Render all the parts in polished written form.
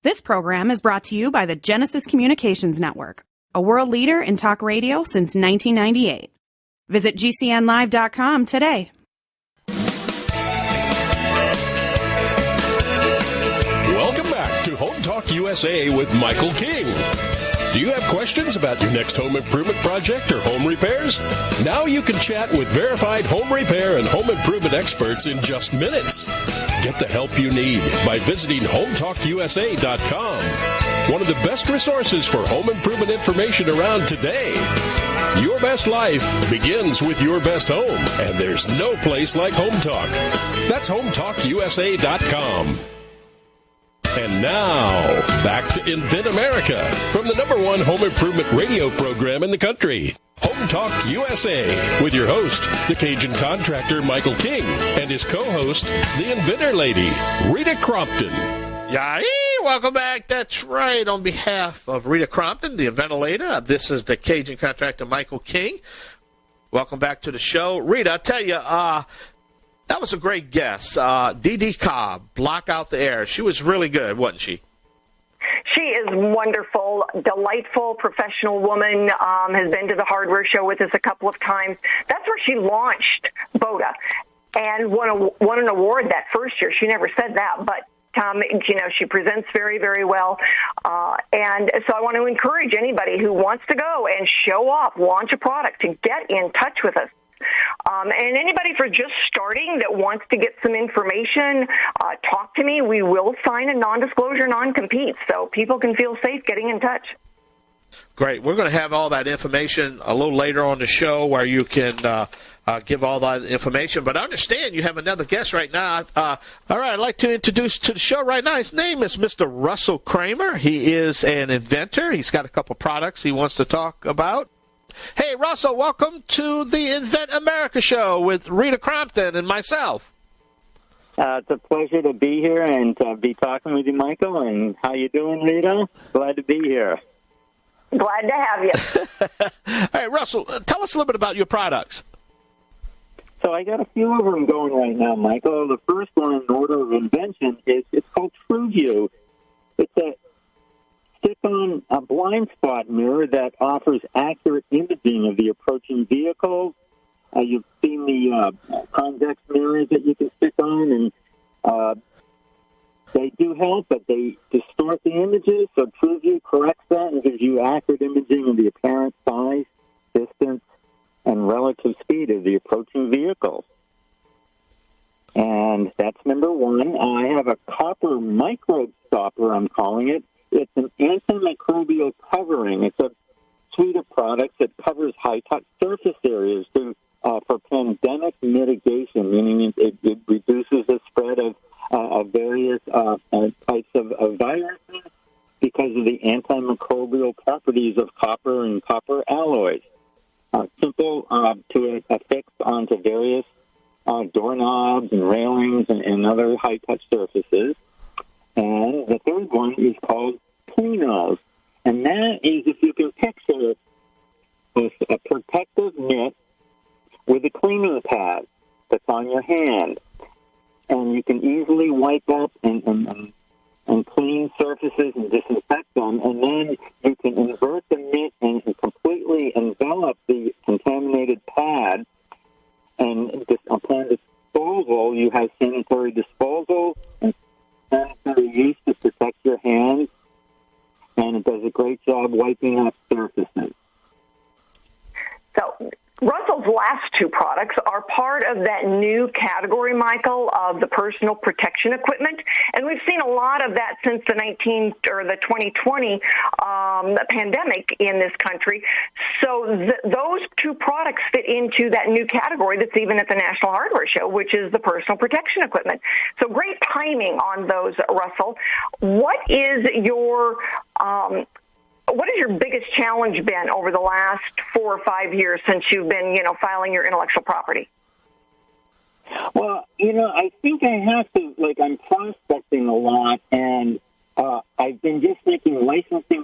This program is brought to you by the Genesis Communications Network, a world leader in talk radio since 1998. Visit GCNlive.com today. Welcome back to Home Talk USA with Michael King. Do you have questions about your next home improvement project or home repairs? Now you can chat with verified home repair and home improvement experts in just minutes. Get the help you need by visiting HomeTalkUSA.com. One of the best resources for home improvement information around today. Your best life begins with your best home, and there's no place like Home Talk. That's HomeTalkUSA.com. And now, back to Invent America from the #1 home improvement radio program in the country, Home Talk USA, with your host, the Cajun contractor Michael King, and his co-host, the Inventor Lady, Rita Crompton. Yay! Welcome back. That's right. On behalf of Rita Crompton, the Inventor Lady, this is the Cajun contractor Michael King. Welcome back to the show. Rita, I tell you, that was a great guess. Dee Cobb, Block Out the Air. She was really good, wasn't she? She is wonderful, delightful, professional woman, has been to the hardware show with us a couple of times. That's where she launched Boda and won an award that first year. She never said that, but she presents very, very well. And so I want to encourage anybody who wants to go and show off, launch a product, to get in touch with us. And anybody for just starting that wants to get some information, talk to me. We will sign a non-disclosure, non-compete, so people can feel safe getting in touch. Great. We're going to have all that information a little later on the show where you can give all that information. But I understand you have another guest right now. All right, I'd like to introduce to the show right now. His name is Mr. Russell Kramer. He is an inventor. He's got a couple products he wants to talk about. Hey, Russell, welcome to the Invent America show with Rita Crompton and myself. It's a pleasure to be here and be talking with you, Michael. And how you doing, Rita? Glad to be here. Glad to have you. Hey, Russell, tell us a little bit about your products. So I got a few of them going right now, Michael. The first one in order of invention it's called TrueView. It's a stick-on a blind spot mirror that offers accurate imaging of the approaching vehicles. You've seen the convex mirrors that you can stick on, and they do help, but they distort the images, so TrueView corrects that and gives you accurate imaging of the apparent size, distance, and relative speed of the approaching vehicles. And that's number one. I have a copper microbe stopper, I'm calling it. It's an antimicrobial covering. It's a suite of products that covers high-touch surface areas for pandemic mitigation, meaning it reduces the spread of various types of viruses because of the antimicrobial properties of copper and copper alloys. Simple to affix onto various doorknobs and railings and other high-touch surfaces. And the third one is called Cleanos, and that is, if you can picture a protective mitt with a cleaning pad that's on your hand, and you can easily wipe up and clean surfaces and disinfect them, and then you can invert the mitt and completely envelop the contaminated pad, and upon disposal, you have sanitary disposal and sanitary use to protect your hands, and it does a great job wiping up surfaces. So Russell's last two products are part of that new category, Michael, of the personal protection equipment, and we've seen a lot of that since the 2020 pandemic in this country. So those two products fit into that new category that's even at the National Hardware Show, which is the personal protection equipment. So great timing on those, Russell. What is your biggest challenge been over the last 4 or 5 years since you've been, filing your intellectual property? Well, I think I have to, I'm prospecting a lot, and I've been just making licensing,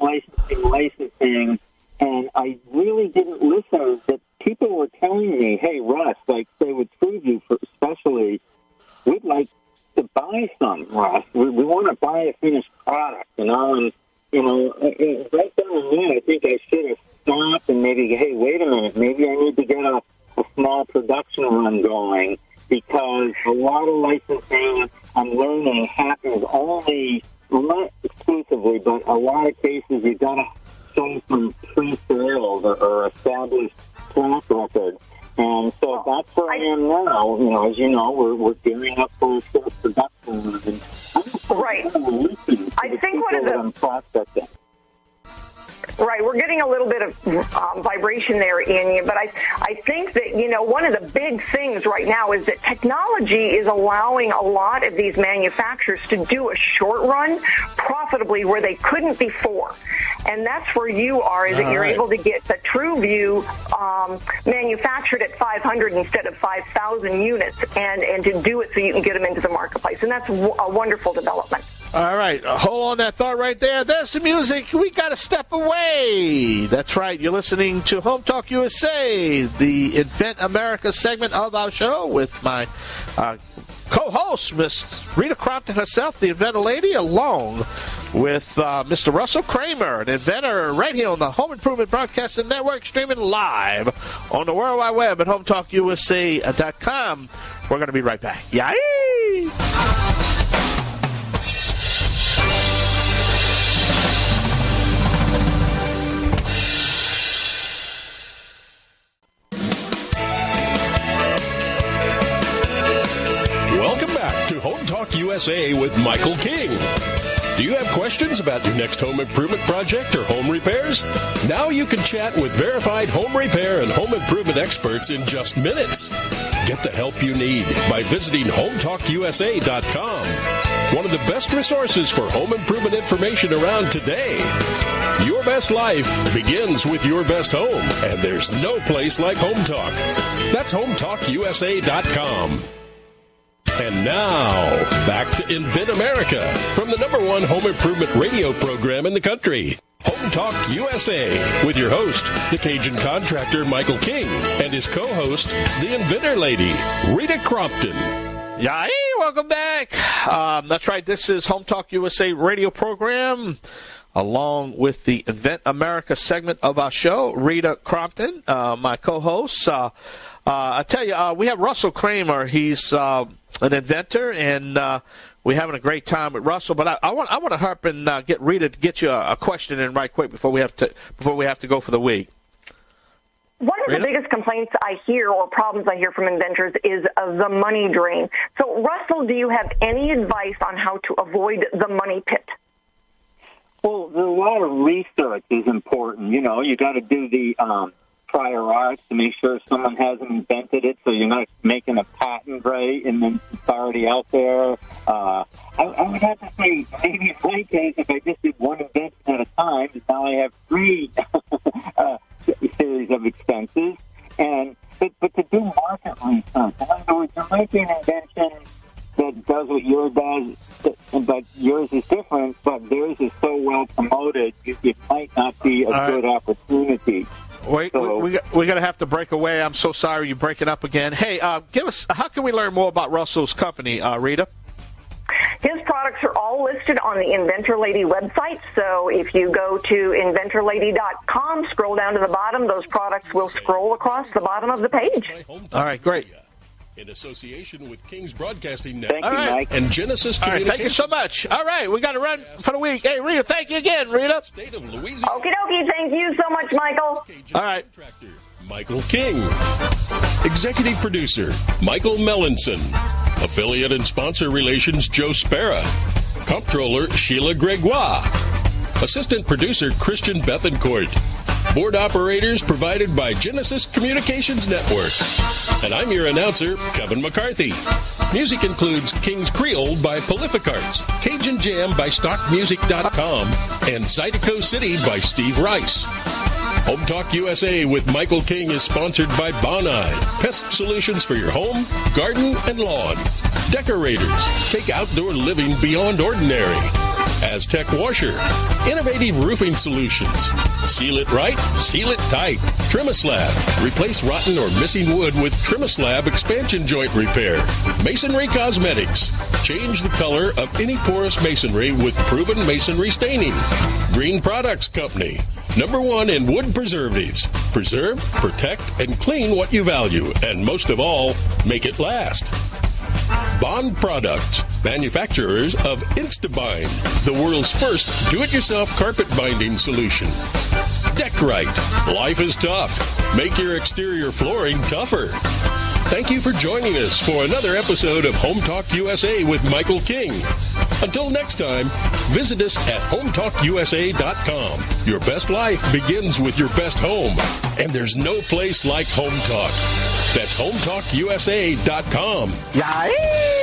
and I really didn't listen that people were telling me, hey, Russ, say with TrueView especially, we'd like to buy some, Russ. We want to buy a finished product. product, and, right then and then, I think I should have stopped and maybe, hey, wait a minute, maybe I need to get a small production run going, because a lot of licensing and learning happens only, not exclusively, but a lot of cases you got to show some pre-sales or established track record. And so that's where I am now. As you know, we're gearing up for a first production. Right. I think one of the prospecting. Right, we're getting a little bit of vibration there in you, but I think that, one of the big things right now is that technology is allowing a lot of these manufacturers to do a short run profitably where they couldn't before. And that's where you are, is that you're able to get the TrueView manufactured at 500 instead of 5,000 units, and to do it so you can get them into the marketplace. And that's a wonderful development. All right, hold on that thought right there. There's the music. We got to step away. That's right. You're listening to Home Talk USA, the Invent America segment of our show with my co-host, Miss Rita Crompton herself, the Inventor Lady, along with Mr. Russell Kramer, an inventor, right here on the Home Improvement Broadcasting Network, streaming live on the World Wide Web at HomeTalkUSA.com. We're going to be right back. Yay! Welcome back to Home Talk USA with Michael King. Do you have questions about your next home improvement project or home repairs? Now you can chat with verified home repair and home improvement experts in just minutes. Get the help you need by visiting HomeTalkUSA.com. One of the best resources for home improvement information around today. Your best life begins with your best home, and there's no place like Home Talk. That's HomeTalkUSA.com. And now, back to Invent America from the #1 home improvement radio program in the country. Home Talk USA with your host, the Cajun contractor Michael King, and his co-host, the Inventor Lady, Rita Crompton. Yay, welcome back. That's right, this is Home Talk USA radio program, along with the Invent America segment of our show, Rita Crompton, my co-host. I tell you, we have Russell Kramer. He's an inventor, and we're having a great time with Russell. But I want to harp and get Rita to get you a question in right quick before we have to go for the week. One of the biggest complaints I hear, or problems I hear from inventors, is the money drain. So, Russell, do you have any advice on how to avoid the money pit? Well, a lot of research is important. You got to do the prior art to make sure someone hasn't invented it, so you're not making a patent, right, and then it's already out there. I would have to say, maybe in my case, if I just did one invention at a time, now I have 3 series of expenses. But to do market research, in other words, you might be an invention that does what yours does, but yours is different, but theirs is so well promoted, it might not be a good opportunity. Wait, we're going to have to break away. I'm so sorry you're breaking up again. Hey, give us, how can we learn more about Russell's company, Rita? His products are all listed on the Inventor Lady website. So if you go to inventorlady.com, scroll down to the bottom, those products will scroll across the bottom of the page. All right, great. In association with King's Broadcasting Network Mike. and Genesis Communications. Thank you so much. All right, we got to run for the week. Hey, Rita, thank you again, Rita. State of Louisiana. Okie dokie, thank you so much, Michael. All right. Michael King. Executive Producer, Michael Mellinson. Affiliate and Sponsor Relations, Joe Spera. Comptroller, Sheila Gregoire. Assistant Producer, Christian Bethencourt. Board operators provided by Genesis Communications Network. And I'm your announcer, Kevin McCarthy. Music includes King's Creole by Prolific Arts, Cajun Jam by StockMusic.com, and Zydeco City by Steve Rice. Home Talk USA with Michael King is sponsored by Bonide, pest solutions for your home, garden, and lawn. Decorators, take outdoor living beyond ordinary. Aztec Washer, Innovative Roofing Solutions, Seal It Right, Seal It Tight, Trimislab, replace rotten or missing wood with Trimislab expansion joint repair, Masonry Cosmetics, change the color of any porous masonry with proven masonry staining, Green Products Company, #1 in wood preservatives. Preserve, protect, and clean what you value, and most of all, make it last. Bond Products, manufacturers of Instabind, the world's first do-it-yourself carpet binding solution. Deckrite, life is tough. Make your exterior flooring tougher. Thank you for joining us for another episode of Home Talk USA with Michael King. Until next time, visit us at HomeTalkUSA.com. Your best life begins with your best home, and there's no place like Home Talk. That's HomeTalkUSA.com. Yay!